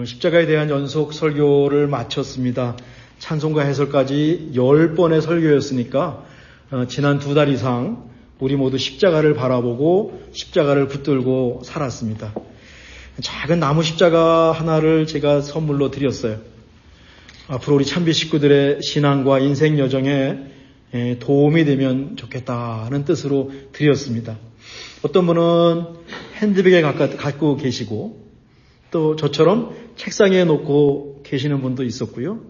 십자가에 대한 연속 설교를 마쳤습니다. 찬송가 해설까지 10번의 설교였으니까 지난 2달 이상 우리 모두 십자가를 바라보고 십자가를 붙들고 살았습니다. 작은 나무 십자가 하나를 제가 선물로 드렸어요. 앞으로 우리 참비 식구들의 신앙과 인생 여정에 도움이 되면 좋겠다는 뜻으로 드렸습니다. 어떤 분은 핸드백에 갖고 계시고 또 저처럼 책상에 놓고 계시는 분도 있었고요.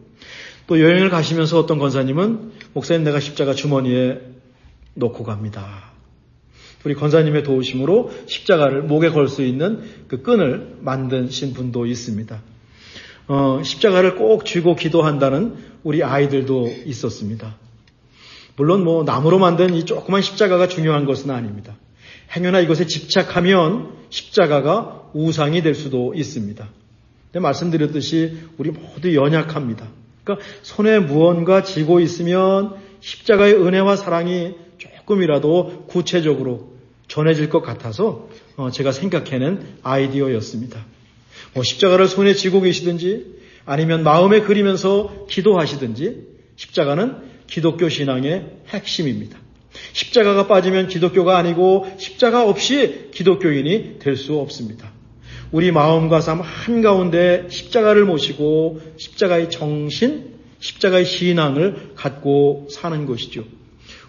또 여행을 가시면서 어떤 권사님은 목사님 내가 십자가 주머니에 놓고 갑니다. 우리 권사님의 도우심으로 십자가를 목에 걸 수 있는 그 끈을 만드신 분도 있습니다. 십자가를 꼭 쥐고 기도한다는 우리 아이들도 있었습니다. 물론 나무로 만든 이 조그만 십자가가 중요한 것은 아닙니다. 행여나 이것에 집착하면 십자가가 우상이 될 수도 있습니다. 말씀드렸듯이 우리 모두 연약합니다. 그러니까 손에 무언가 쥐고 있으면 십자가의 은혜와 사랑이 조금이라도 구체적으로 전해질 것 같아서 제가 생각해낸 아이디어였습니다. 십자가를 손에 쥐고 계시든지 아니면 마음에 그리면서 기도하시든지 십자가는 기독교 신앙의 핵심입니다. 십자가가 빠지면 기독교가 아니고 십자가 없이 기독교인이 될 수 없습니다. 우리 마음과 삶 한가운데 십자가를 모시고 십자가의 정신, 십자가의 신앙을 갖고 사는 것이죠.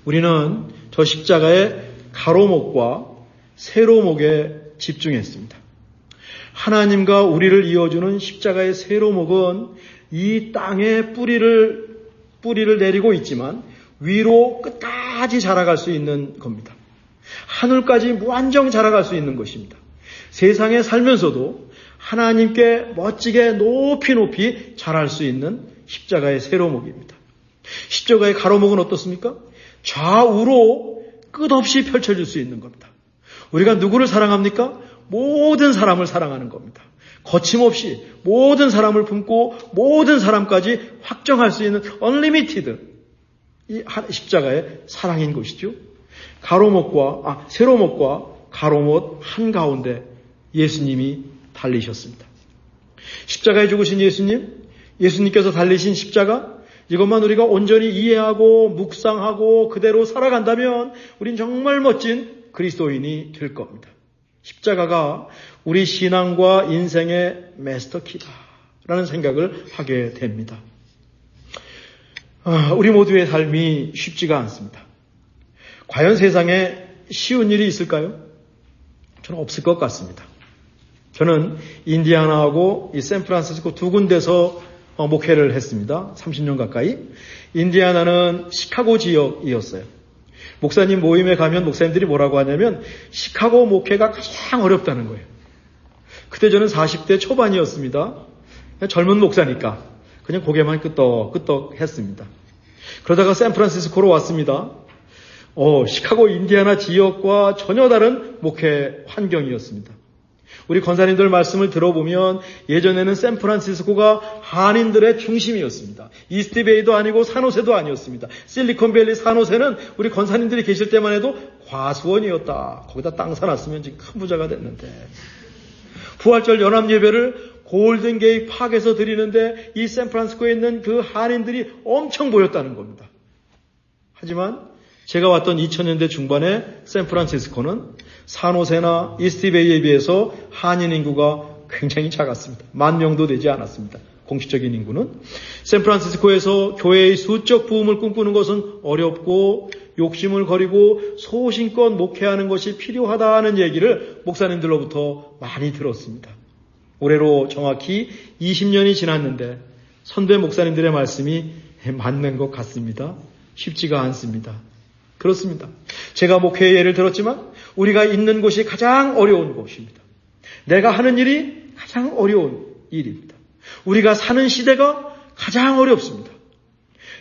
우리는 저 십자가의 가로목과 세로목에 집중했습니다. 하나님과 우리를 이어주는 십자가의 세로목은 이 땅에 뿌리를 내리고 있지만 위로 끝까지 자라갈 수 있는 겁니다. 하늘까지 무한정 자라갈 수 있는 것입니다. 세상에 살면서도 하나님께 멋지게 높이 자랄 수 있는 십자가의 세로목입니다. 십자가의 가로목은 어떻습니까? 좌우로 끝없이 펼쳐질 수 있는 겁니다. 우리가 누구를 사랑합니까? 모든 사람을 사랑하는 겁니다. 거침없이 모든 사람을 품고 모든 사람까지 확정할 수 있는 unlimited 이 십자가의 사랑인 것이죠. 세로목과 가로목 한가운데 예수님이 달리셨습니다. 십자가에 죽으신 예수님께서 달리신 십자가, 이것만 우리가 온전히 이해하고 묵상하고 그대로 살아간다면 우린 정말 멋진 그리스도인이 될 겁니다. 십자가가 우리 신앙과 인생의 마스터키다라는 생각을 하게 됩니다. 우리 모두의 삶이 쉽지가 않습니다. 과연 세상에 쉬운 일이 있을까요? 저는 없을 것 같습니다. 저는 인디아나하고 이 샌프란시스코 두 군데서 목회를 했습니다. 30년 가까이. 인디아나는 시카고 지역이었어요. 목사님 모임에 가면 목사님들이 뭐라고 하냐면 시카고 목회가 가장 어렵다는 거예요. 그때 저는 40대 초반이었습니다. 젊은 목사니까 그냥 고개만 끄떡끄떡 했습니다. 그러다가 샌프란시스코로 왔습니다. 시카고 인디아나 지역과 전혀 다른 목회 환경이었습니다. 우리 권사님들 말씀을 들어보면 예전에는 샌프란시스코가 한인들의 중심이었습니다. 이스트베이도 아니고 산호세도 아니었습니다. 실리콘밸리 산호세는 우리 권사님들이 계실 때만 해도 과수원이었다. 거기다 땅 사놨으면 지금 큰 부자가 됐는데. 부활절 연합예배를 골든게이트 파크에서 드리는데 이 샌프란시스코에 있는 그 한인들이 엄청 모였다는 겁니다. 하지만 제가 왔던 2000년대 중반에 샌프란시스코는 산호세나 이스트베이에 비해서 한인 인구가 굉장히 작았습니다. 10,000명도 되지 않았습니다. 공식적인 인구는. 샌프란시스코에서 교회의 수적 부흥을 꿈꾸는 것은 어렵고 욕심을 버리고 소신껏 목회하는 것이 필요하다는 얘기를 목사님들로부터 많이 들었습니다. 올해로 정확히 20년이 지났는데 선배 목사님들의 말씀이 맞는 것 같습니다. 쉽지가 않습니다. 그렇습니다. 제가 목회의 예를 들었지만 우리가 있는 곳이 가장 어려운 곳입니다. 내가 하는 일이 가장 어려운 일입니다. 우리가 사는 시대가 가장 어렵습니다.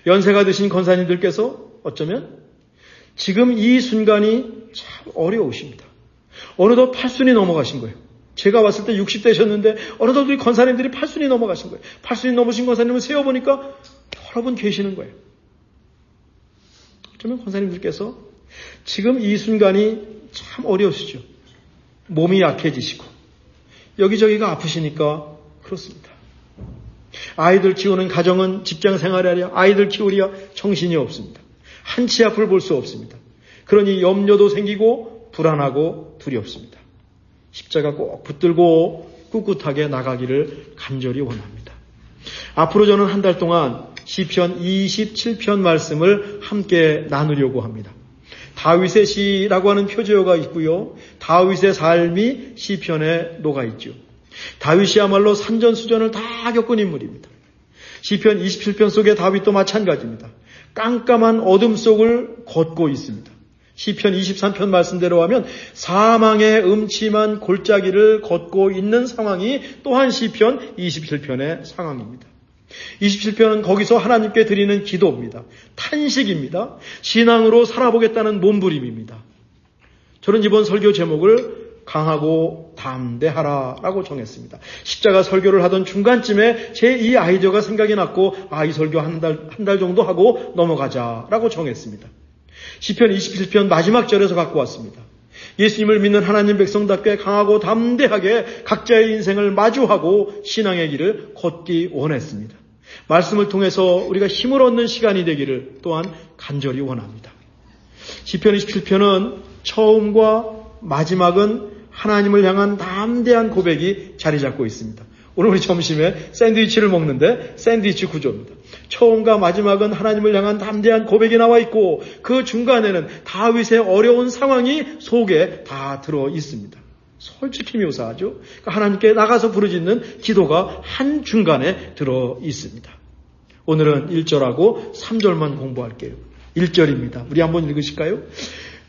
연세가 드신 권사님들께서 어쩌면 지금 이 순간이 참 어려우십니다. 어느덧 8순이 넘어가신 거예요. 제가 왔을 때 60대셨는데 어느덧 우리 권사님들이 8순이 넘어가신 거예요. 8순이 넘으신 권사님을 세어보니까 여러 분 계시는 거예요. 어쩌면 권사님들께서 지금 이 순간이 참 어려우시죠. 몸이 약해지시고 여기저기가 아프시니까 그렇습니다. 아이들 키우는 가정은 직장 생활하랴 아이들 키우랴 정신이 없습니다. 한치 앞을 볼 수 없습니다. 그러니 염려도 생기고 불안하고 두렵습니다. 십자가 꼭 붙들고 꿋꿋하게 나가기를 간절히 원합니다. 앞으로 저는 한 달 동안 시편 27편 말씀을 함께 나누려고 합니다. 다윗의 시라고 하는 표제어가 있고요. 다윗의 삶이 시편에 녹아있죠. 다윗이야말로 산전수전을 다 겪은 인물입니다. 시편 27편 속의 다윗도 마찬가지입니다. 깜깜한 어둠 속을 걷고 있습니다. 시편 23편 말씀대로 하면 사망의 음침한 골짜기를 걷고 있는 상황이 또한 시편 27편의 상황입니다. 27편은 거기서 하나님께 드리는 기도입니다. 탄식입니다. 신앙으로 살아보겠다는 몸부림입니다. 저는 이번 설교 제목을 강하고 담대하라라고 정했습니다. 십자가 설교를 하던 중간쯤에 제 이 아이디어가 생각이 났고 이 설교 한 달 정도 하고 넘어가자라고 정했습니다. 시편 27편 마지막 절에서 갖고 왔습니다. 예수님을 믿는 하나님 백성답게 강하고 담대하게 각자의 인생을 마주하고 신앙의 길을 걷기 원했습니다. 말씀을 통해서 우리가 힘을 얻는 시간이 되기를 또한 간절히 원합니다. 시편 27편은 처음과 마지막은 하나님을 향한 담대한 고백이 자리 잡고 있습니다. 오늘 우리 점심에 샌드위치를 먹는데 샌드위치 구조입니다. 처음과 마지막은 하나님을 향한 담대한 고백이 나와 있고 그 중간에는 다윗의 어려운 상황이 속에 다 들어 있습니다. 솔직히 묘사하죠. 그러니까 하나님께 나가서 부르짖는 기도가 한 중간에 들어 있습니다. 오늘은 1절하고 3절만 공부할게요. 1절입니다. 우리 한번 읽으실까요?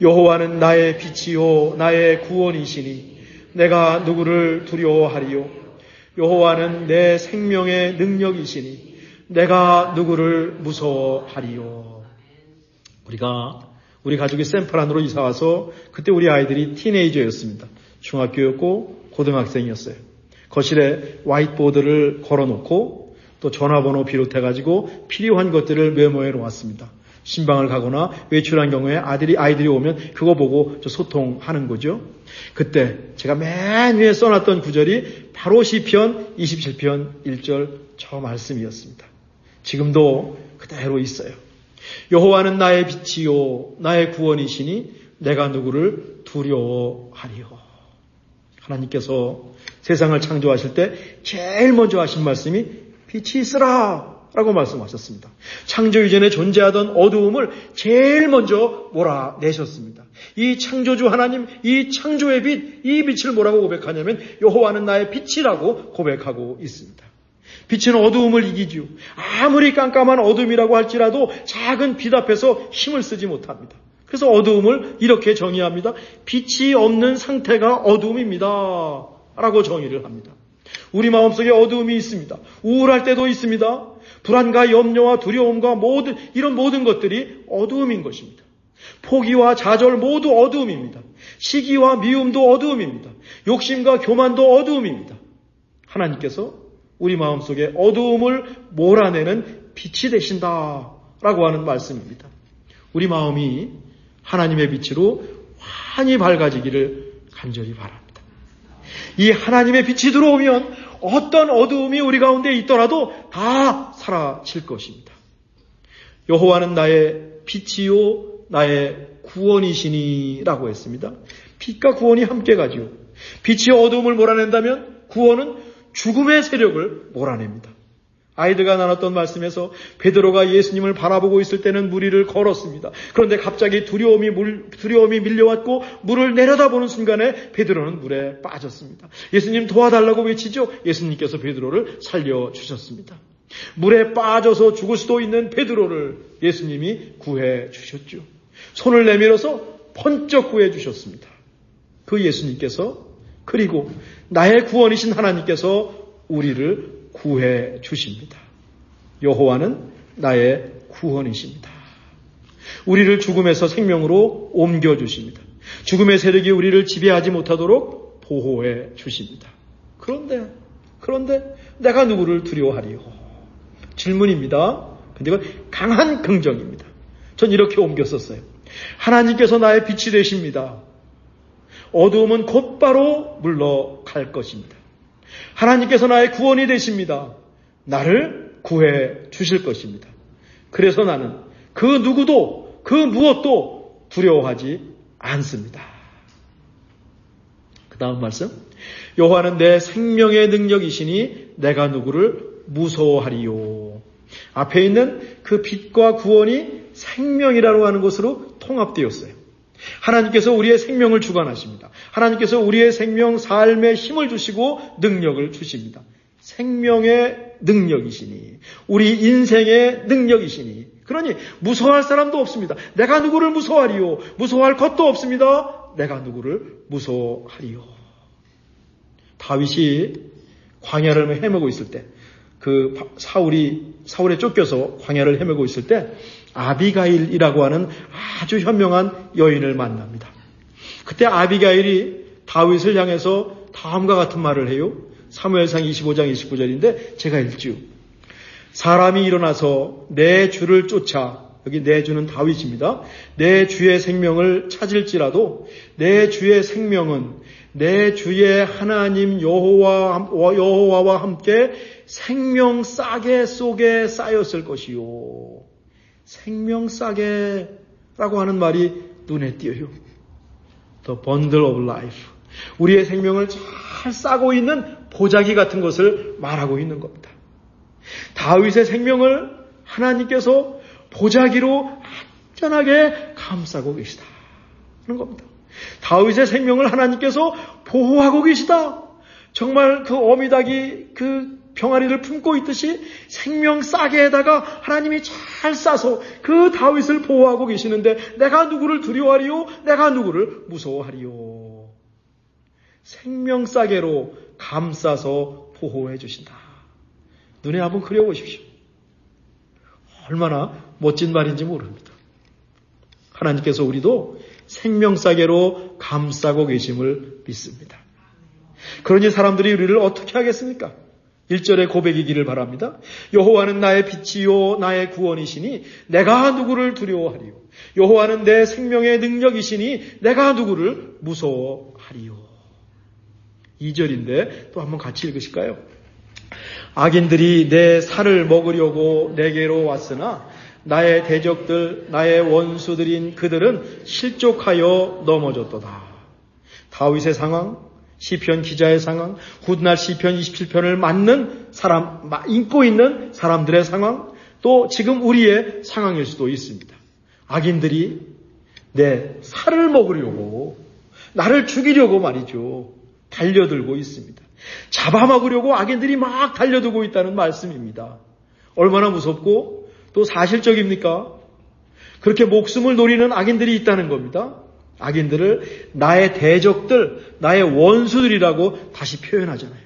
여호와는 나의 빛이요 나의 구원이시니 내가 누구를 두려워하리요. 여호와는 내 생명의 능력이시니 내가 누구를 무서워하리요. 우리 가족이 샌프란으로 이사와서 그때 우리 아이들이 티네이저였습니다. 중학교였고 고등학생이었어요. 거실에 화이트보드를 걸어놓고 또 전화번호 비롯해가지고 필요한 것들을 메모해 놓았습니다. 신방을 가거나 외출한 경우에 아이들이 오면 그거 보고 소통하는 거죠. 그때 제가 맨 위에 써놨던 구절이 바로 시편 27편 1절 저 말씀이었습니다. 지금도 그대로 있어요. 여호와는 나의 빛이요 나의 구원이시니 내가 누구를 두려워하리요. 하나님께서 세상을 창조하실 때 제일 먼저 하신 말씀이 빛이 있으라 라고 말씀하셨습니다. 창조 이전에 존재하던 어두움을 제일 먼저 몰아내셨습니다. 이 창조주 하나님, 이 창조의 빛, 이 빛을 뭐라고 고백하냐면 여호와는 나의 빛이라고 고백하고 있습니다. 빛은 어두움을 이기죠. 아무리 깜깜한 어둠이라고 할지라도 작은 빛 앞에서 힘을 쓰지 못합니다. 그래서 어두움을 이렇게 정의합니다. 빛이 없는 상태가 어두움입니다 라고 정의를 합니다. 우리 마음속에 어두움이 있습니다. 우울할 때도 있습니다. 불안과 염려와 두려움과 이런 모든 것들이 어두움인 것입니다. 포기와 좌절 모두 어두움입니다. 시기와 미움도 어두움입니다. 욕심과 교만도 어두움입니다. 하나님께서 우리 마음속에 어두움을 몰아내는 빛이 되신다라고 하는 말씀입니다. 우리 마음이 하나님의 빛으로 환히 밝아지기를 간절히 바랍니다. 이 하나님의 빛이 들어오면 어떤 어두움이 우리 가운데 있더라도 다 사라질 것입니다. 여호와는 나의 빛이요 나의 구원이시니 라고 했습니다. 빛과 구원이 함께 가죠. 빛이 어두움을 몰아낸다면 구원은 죽음의 세력을 몰아냅니다. 아이들과 나눴던 말씀에서 베드로가 예수님을 바라보고 있을 때는 물 위를 걸었습니다. 그런데 갑자기 두려움이 밀려왔고 물을 내려다보는 순간에 베드로는 물에 빠졌습니다. 예수님 도와달라고 외치죠. 예수님께서 베드로를 살려주셨습니다. 물에 빠져서 죽을 수도 있는 베드로를 예수님이 구해 주셨죠. 손을 내밀어서 번쩍 구해 주셨습니다. 그 예수님께서 그리고 나의 구원이신 하나님께서 우리를 구해 주십니다. 여호와는 나의 구원이십니다. 우리를 죽음에서 생명으로 옮겨 주십니다. 죽음의 세력이 우리를 지배하지 못하도록 보호해 주십니다. 그런데 내가 누구를 두려워하리요? 질문입니다. 근데 이건 강한 긍정입니다. 전 이렇게 옮겼었어요. 하나님께서 나의 빛이 되십니다. 어두움은 곧바로 물러갈 것입니다. 하나님께서 나의 구원이 되십니다. 나를 구해 주실 것입니다. 그래서 나는 그 누구도 그 무엇도 두려워하지 않습니다. 그 다음 말씀. 여호와는 내 생명의 능력이시니 내가 누구를 무서워하리요. 앞에 있는 그 빛과 구원이 생명이라고 하는 것으로 통합되었어요. 하나님께서 우리의 생명을 주관하십니다. 하나님께서 우리의 생명, 삶에 힘을 주시고 능력을 주십니다. 생명의 능력이시니, 우리 인생의 능력이시니, 그러니 무서워할 사람도 없습니다. 내가 누구를 무서워하리요? 무서워할 것도 없습니다. 내가 누구를 무서워하리요? 다윗이 광야를 헤매고 있을 때, 그 사울에 쫓겨서 광야를 헤매고 있을 때 아비가일이라고 하는 아주 현명한 여인을 만납니다. 그때 아비가일이 다윗을 향해서 다음과 같은 말을 해요. 사무엘상 25장 29절인데 제가 읽지요. 사람이 일어나서 내 주를 쫓아, 여기 내 주는 다윗입니다. 내 주의 생명을 찾을지라도 내 주의 생명은 내 주의 하나님 여호와와 함께 생명 싸개 속에 쌓였을 것이요. 생명 싸개라고 하는 말이 눈에 띄어요. The bundle of life. 우리의 생명을 잘 싸고 있는 보자기 같은 것을 말하고 있는 겁니다. 다윗의 생명을 하나님께서 보자기로 안전하게 감싸고 계시다 하는 겁니다. 다윗의 생명을 하나님께서 보호하고 계시다. 정말 그 어미닭이 그 병아리를 품고 있듯이 생명 싸개에다가 하나님이 잘 싸서 그 다윗을 보호하고 계시는데 내가 누구를 두려워하리요? 내가 누구를 무서워하리요? 생명 싸개로 감싸서 보호해 주신다. 눈에 한번 그려보십시오. 얼마나 멋진 말인지 모릅니다. 하나님께서 우리도 생명 싸개로 감싸고 계심을 믿습니다. 그러니 사람들이 우리를 어떻게 하겠습니까? 1절의 고백이기를 바랍니다. 여호와는 나의 빛이요 나의 구원이시니 내가 누구를 두려워하리요. 여호와는 내 생명의 능력이시니 내가 누구를 무서워하리요. 2절인데 또 한번 같이 읽으실까요? 악인들이 내 살을 먹으려고 내게로 왔으나 나의 대적들, 나의 원수들인 그들은 실족하여 넘어졌도다. 다윗의 상황, 시편 기자의 상황, 훗날 시편 27편을 맞는 사람, 읽고 있는 사람들의 상황, 또 지금 우리의 상황일 수도 있습니다. 악인들이 내 살을 먹으려고, 나를 죽이려고 말이죠. 달려들고 있습니다. 잡아먹으려고 악인들이 막 달려들고 있다는 말씀입니다. 얼마나 무섭고 또 사실적입니까? 그렇게 목숨을 노리는 악인들이 있다는 겁니다. 악인들을 나의 대적들, 나의 원수들이라고 다시 표현하잖아요.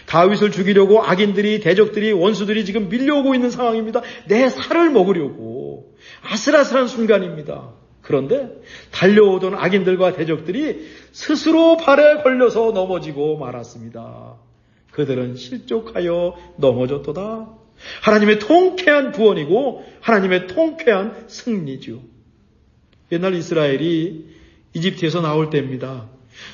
다윗을 죽이려고 악인들이, 대적들이, 원수들이 지금 밀려오고 있는 상황입니다. 내 살을 먹으려고. 아슬아슬한 순간입니다. 그런데 달려오던 악인들과 대적들이 스스로 발에 걸려서 넘어지고 말았습니다. 그들은 실족하여 넘어졌도다. 하나님의 통쾌한 구원이고 하나님의 통쾌한 승리죠. 옛날 이스라엘이 이집트에서 나올 때입니다.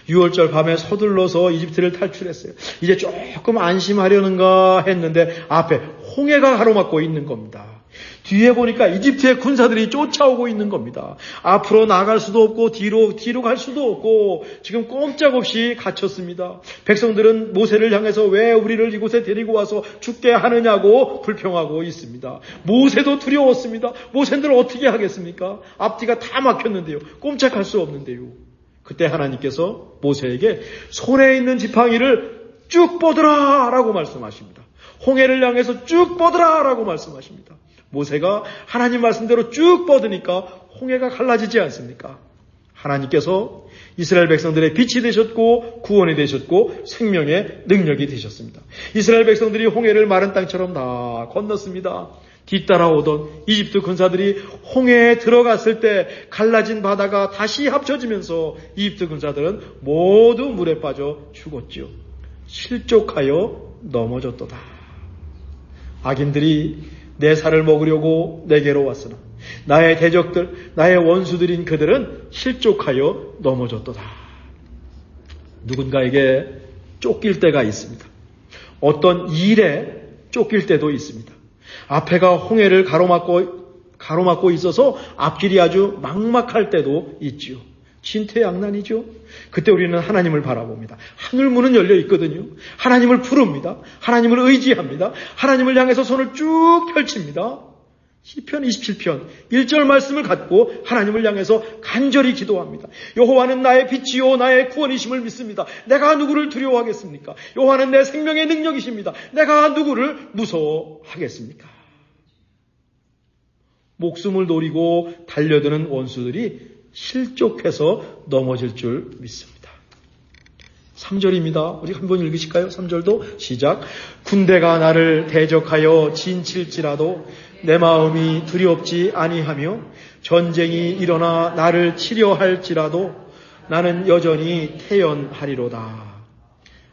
6월절 밤에 서둘러서 이집트를 탈출했어요. 이제 조금 안심하려는가 했는데 앞에 홍해가 가로막고 있는 겁니다. 뒤에 보니까 이집트의 군사들이 쫓아오고 있는 겁니다. 앞으로 나갈 수도 없고 뒤로 갈 수도 없고 지금 꼼짝없이 갇혔습니다. 백성들은 모세를 향해서 왜 우리를 이곳에 데리고 와서 죽게 하느냐고 불평하고 있습니다. 모세도 두려웠습니다. 모세들 어떻게 하겠습니까? 앞뒤가 다 막혔는데요. 꼼짝할 수 없는데요. 그때 하나님께서 모세에게 손에 있는 지팡이를 쭉 뻗으라 라고 말씀하십니다. 홍해를 향해서 쭉 뻗으라 라고 말씀하십니다. 모세가 하나님 말씀대로 쭉 뻗으니까 홍해가 갈라지지 않습니까? 하나님께서 이스라엘 백성들의 빛이 되셨고 구원이 되셨고 생명의 능력이 되셨습니다. 이스라엘 백성들이 홍해를 마른 땅처럼 다 건넜습니다. 뒤따라오던 이집트 군사들이 홍해에 들어갔을 때 갈라진 바다가 다시 합쳐지면서 이집트 군사들은 모두 물에 빠져 죽었죠. 실족하여 넘어졌도다. 악인들이 내 살을 먹으려고 내게로 왔으나 나의 대적들, 나의 원수들인 그들은 실족하여 넘어졌도다. 누군가에게 쫓길 때가 있습니다. 어떤 일에 쫓길 때도 있습니다. 앞에가 홍해를 가로막고 있어서 앞길이 아주 막막할 때도 있지요. 진퇴양난이죠. 그때 우리는 하나님을 바라봅니다. 하늘 문은 열려 있거든요. 하나님을 부릅니다. 하나님을 의지합니다. 하나님을 향해서 손을 쭉 펼칩니다. 시편 27편 1절 말씀을 갖고 하나님을 향해서 간절히 기도합니다. 여호와는 나의 빛이요 나의 구원이심을 믿습니다. 내가 누구를 두려워하겠습니까? 여호와는 내 생명의 능력이십니다. 내가 누구를 무서워하겠습니까? 목숨을 노리고 달려드는 원수들이 실족해서 넘어질 줄 믿습니다. 3절입니다. 우리 한번 읽으실까요? 3절도 시작. 군대가 나를 대적하여 진칠지라도 내 마음이 두렵지 아니하며 전쟁이 일어나 나를 치려 할지라도 나는 여전히 태연하리로다.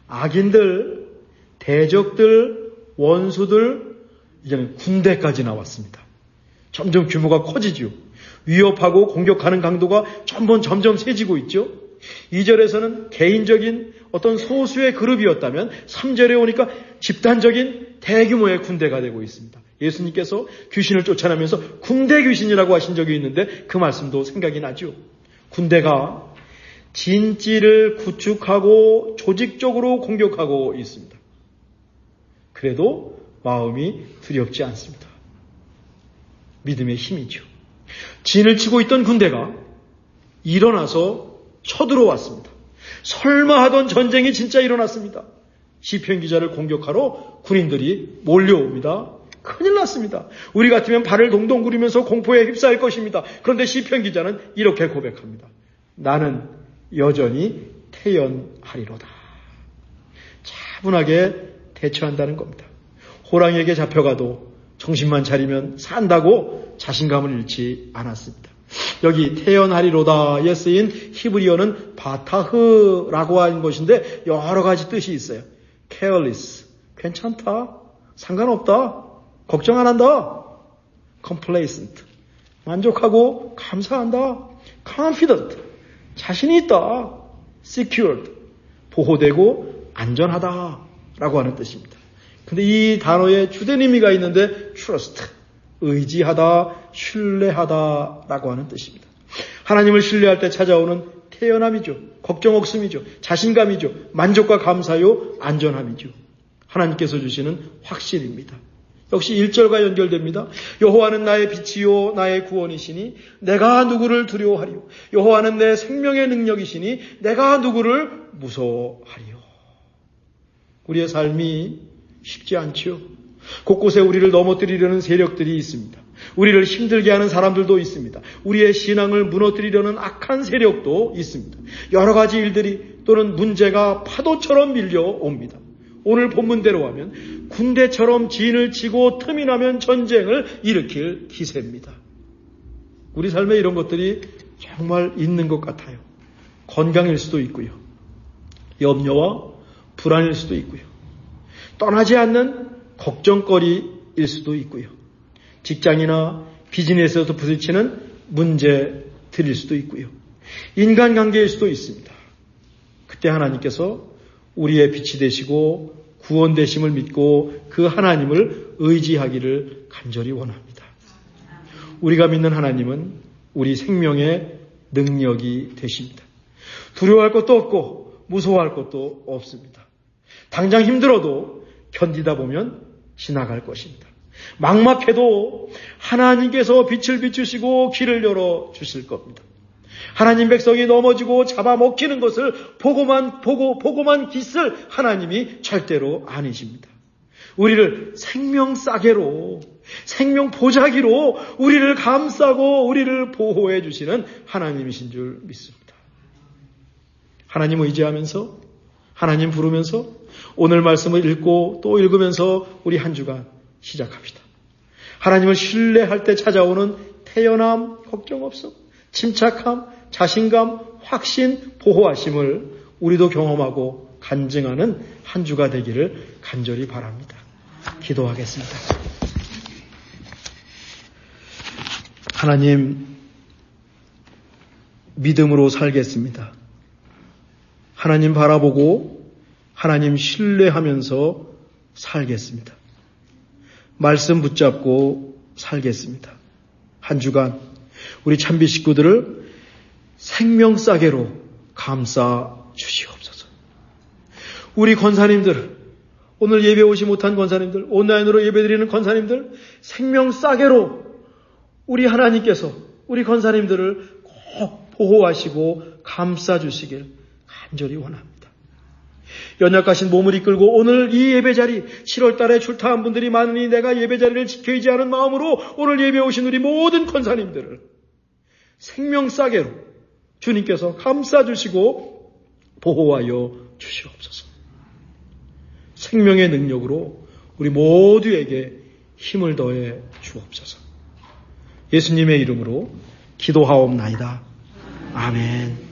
악인들, 대적들, 원수들, 이제는 군대까지 나왔습니다. 점점 규모가 커지죠. 위협하고 공격하는 강도가 점점 세지고 있죠. 2절에서는 개인적인 어떤 소수의 그룹이었다면 3절에 오니까 집단적인 대규모의 군대가 되고 있습니다. 예수님께서 귀신을 쫓아내면서 군대 귀신이라고 하신 적이 있는데 그 말씀도 생각이 나죠. 군대가 진지를 구축하고 조직적으로 공격하고 있습니다. 그래도 마음이 두렵지 않습니다. 믿음의 힘이죠. 진을 치고 있던 군대가 일어나서 쳐들어왔습니다. 설마 하던 전쟁이 진짜 일어났습니다. 시편 기자를 공격하러 군인들이 몰려옵니다. 큰일 났습니다. 우리 같으면 발을 동동 구르면서 공포에 휩싸일 것입니다. 그런데 시편 기자는 이렇게 고백합니다. 나는 여전히 태연하리로다. 차분하게 대처한다는 겁니다. 호랑이에게 잡혀가도 정신만 차리면 산다고 자신감을 잃지 않았습니다. 여기 태연하리로다에 쓰인 히브리어는 바타흐라고 하는 것인데 여러 가지 뜻이 있어요. careless, 괜찮다, 상관없다, 걱정 안 한다. complacent, 만족하고 감사한다. confident, 자신이 있다. secured, 보호되고 안전하다라고 하는 뜻입니다. 근데 이 단어에 주된 의미가 있는데 trust, 의지하다, 신뢰하다라고 하는 뜻입니다. 하나님을 신뢰할 때 찾아오는 태연함이죠. 걱정 없음이죠. 자신감이죠. 만족과 감사요, 안전함이죠. 하나님께서 주시는 확신입니다. 역시 1절과 연결됩니다. 여호와는 나의 빛이요 나의 구원이시니 내가 누구를 두려워하리요. 여호와는 내 생명의 능력이시니 내가 누구를 무서워하리요. 우리의 삶이 쉽지 않죠. 곳곳에 우리를 넘어뜨리려는 세력들이 있습니다. 우리를 힘들게 하는 사람들도 있습니다. 우리의 신앙을 무너뜨리려는 악한 세력도 있습니다. 여러 가지 일들이 또는 문제가 파도처럼 밀려옵니다. 오늘 본문대로 하면 군대처럼 진을 치고 틈이 나면 전쟁을 일으킬 기세입니다. 우리 삶에 이런 것들이 정말 있는 것 같아요. 건강일 수도 있고요. 염려와 불안일 수도 있고요. 떠나지 않는 걱정거리일 수도 있고요. 직장이나 비즈니스에서 부딪히는 문제들일 수도 있고요. 인간관계일 수도 있습니다. 그때 하나님께서 우리의 빛이 되시고 구원되심을 믿고 그 하나님을 의지하기를 간절히 원합니다. 우리가 믿는 하나님은 우리 생명의 능력이 되십니다. 두려워할 것도 없고 무서워할 것도 없습니다. 당장 힘들어도 견디다 보면 지나갈 것입니다. 막막해도 하나님께서 빛을 비추시고 길을 열어주실 겁니다. 하나님 백성이 넘어지고 잡아먹히는 것을 보고만 있을 하나님이 절대로 아니십니다. 우리를 생명 싸개로, 생명 보자기로 우리를 감싸고 우리를 보호해 주시는 하나님이신 줄 믿습니다. 하나님 의지하면서, 하나님 부르면서 오늘 말씀을 읽고 또 읽으면서 우리 한 주간 시작합시다. 하나님을 신뢰할 때 찾아오는 태연함, 걱정 없음, 침착함, 자신감, 확신, 보호하심을 우리도 경험하고 간증하는 한 주가 되기를 간절히 바랍니다. 기도하겠습니다. 하나님, 믿음으로 살겠습니다. 하나님 바라보고 하나님 신뢰하면서 살겠습니다. 말씀 붙잡고 살겠습니다. 한 주간 우리 참비 식구들을 생명싸개로 감싸 주시옵소서. 우리 권사님들, 오늘 예배 오지 못한 권사님들, 온라인으로 예배드리는 권사님들, 생명싸개로 우리 하나님께서 우리 권사님들을 꼭 보호하시고 감싸 주시길 간절히 원합니다. 연약하신 몸을 이끌고 오늘 이 예배자리 7월 달에 출타한 분들이 많으니 내가 예배자리를 지켜야지 하는 마음으로 오늘 예배 오신 우리 모든 권사님들을 생명싸개로 주님께서 감싸주시고 보호하여 주시옵소서. 생명의 능력으로 우리 모두에게 힘을 더해 주옵소서. 예수님의 이름으로 기도하옵나이다. 아멘.